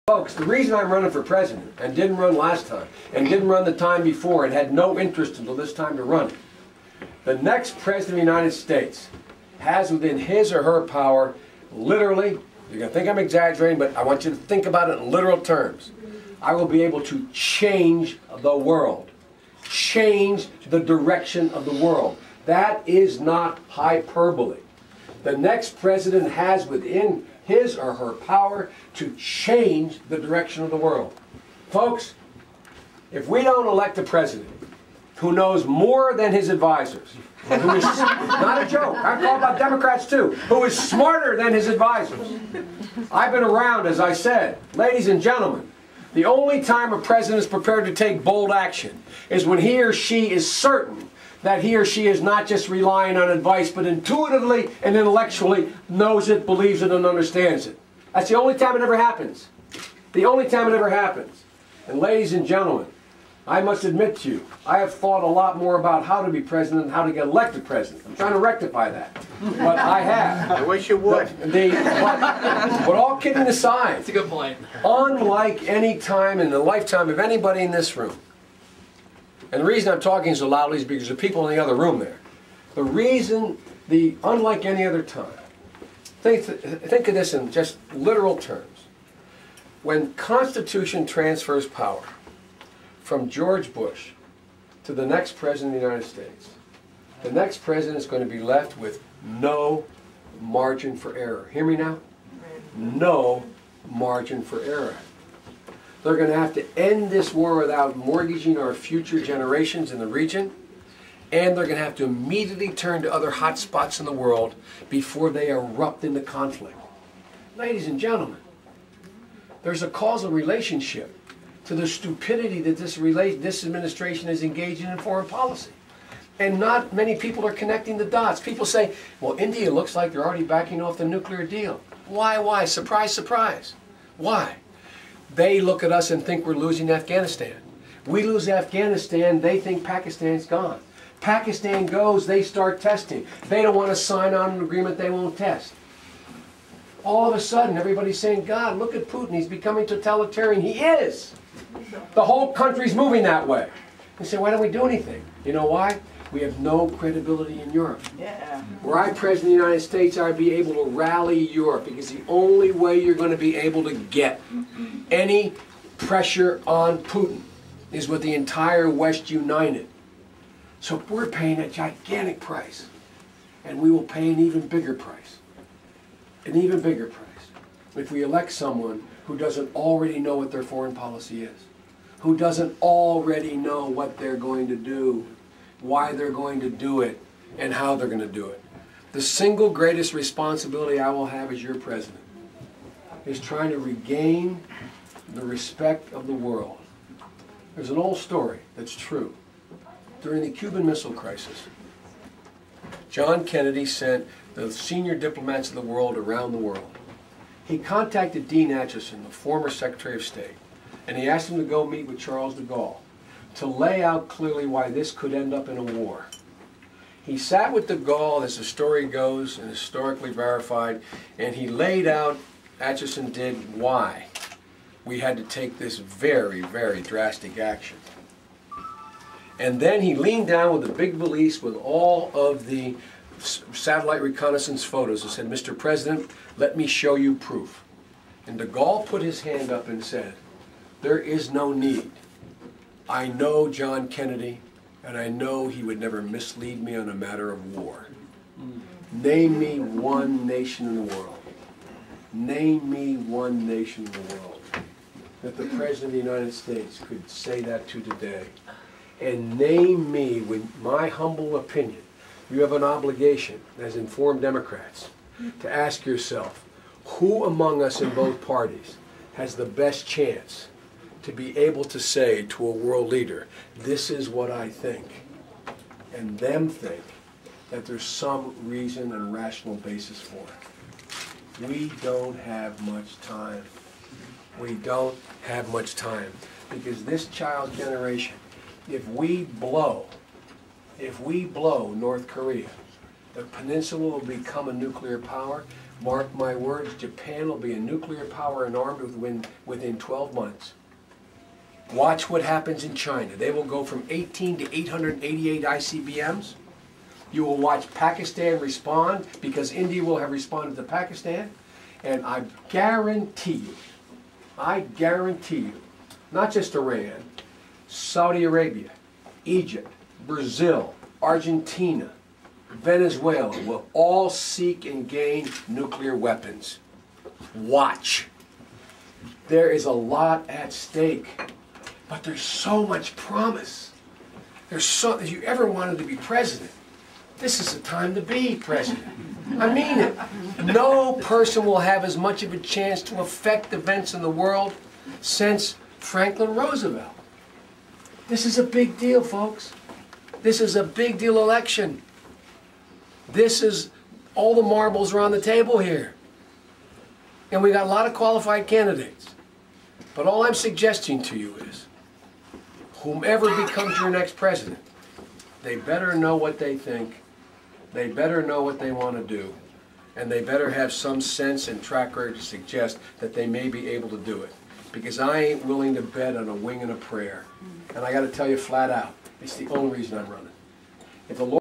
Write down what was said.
Folks, the reason I'm running for president, and didn't run last time, and didn't run the time before, and had no interest until this time to run it, the next president of the United States has within his or her power, literally, you're going to think I'm exaggerating, but I want you to think about it in literal terms. I will be able to change the world. Change the direction of the world. That is not hyperbole. The next president has within his or her power to change the direction of the world. Folks, if we don't elect a president who knows more than his advisors, who is, not a joke, I'm talking about Democrats too, who is smarter than his advisors. I've been around, as I said, ladies and gentlemen, the only time a president is prepared to take bold action is when he or she is certain that he or she is not just relying on advice, but intuitively and intellectually knows it, believes it, and understands it. That's the only time it ever happens. The only time it ever happens. And ladies and gentlemen, I must admit to you, I have thought a lot more about how to be president and how to get elected president. I'm trying to rectify that. But I have. I wish you would. But all kidding aside, that's a good point. Unlike any time in the lifetime of anybody in this room, and the reason I'm talking so loudly is because the people in the other room there. The reason, unlike any other time, think of this in just literal terms. When Constitution transfers power from George Bush to the next president of the United States, the next president is going to be left with no margin for error. Hear me now? No margin for error. They're going to have to end this war without mortgaging our future generations in the region, and they're going to have to immediately turn to other hot spots in the world before they erupt into conflict. Ladies and gentlemen, there's a causal relationship to the stupidity that this administration is engaging in foreign policy. And not many people are connecting the dots. People say, well, India looks like they're already backing off the nuclear deal. Why? Surprise, surprise. Why? They look at us and think we're losing Afghanistan. We lose Afghanistan, they think Pakistan's gone. Pakistan goes, they start testing. They don't want to sign on an agreement they won't test. All of a sudden, everybody's saying, God, look at Putin, he's becoming totalitarian. He is. The whole country's moving that way. They say, why don't we do anything? You know why? We have no credibility in Europe. Yeah. Were I president of the United States, I'd be able to rally Europe, because the only way you're going to be able to get any pressure on Putin is with the entire West united. So we're paying a gigantic price, and we will pay an even bigger price. An even bigger price if we elect someone who doesn't already know what their foreign policy is, who doesn't already know what they're going to do, why they're going to do it, and how they're going to do it. The single greatest responsibility I will have as your president is trying to regain the respect of the world. There's an old story that's true. During the Cuban Missile Crisis, John Kennedy sent the senior diplomats of the world around the world. He contacted Dean Acheson, the former Secretary of State, and he asked him to go meet with Charles de Gaulle to lay out clearly why this could end up in a war. He sat with de Gaulle, as the story goes, and historically verified, and he laid out, Acheson did, why we had to take this very, very drastic action. And then he leaned down with a big valise with all of the satellite reconnaissance photos and said, Mr. President, let me show you proof. And de Gaulle put his hand up and said, there is no need. I know John Kennedy, and I know he would never mislead me on a matter of war. Name me one nation in the world. Name me one nation in the world that the President of the United States could say that to today. And name me, with my humble opinion, you have an obligation as informed Democrats to ask yourself, who among us in both parties has the best chance to be able to say to a world leader, this is what I think, and them think that there's some reason and rational basis for it. We don't have much time. We don't have much time, because this child generation, if we blow North Korea, the peninsula will become a nuclear power. Mark my words, Japan will be a nuclear power and armed within 12 months. Watch what happens in China. They will go from 18 to 888 ICBMs. You will watch Pakistan respond because India will have responded to Pakistan. And I guarantee you, not just Iran, Saudi Arabia, Egypt, Brazil, Argentina, Venezuela will all seek and gain nuclear weapons. Watch. There is a lot at stake, but there's so much promise. If you ever wanted to be president, this is the time to be president. I mean it. No person will have as much of a chance to affect events in the world since Franklin Roosevelt. This is a big deal, folks. This is a big deal election. This is, all the marbles are on the table here. And we got a lot of qualified candidates. But all I'm suggesting to you is, whomever becomes your next president, they better know what they think, they better know what they want to do, and they better have some sense and track record to suggest that they may be able to do it. Because I ain't willing to bet on a wing and a prayer. And I got to tell you flat out, it's the only reason I'm running. If the Lord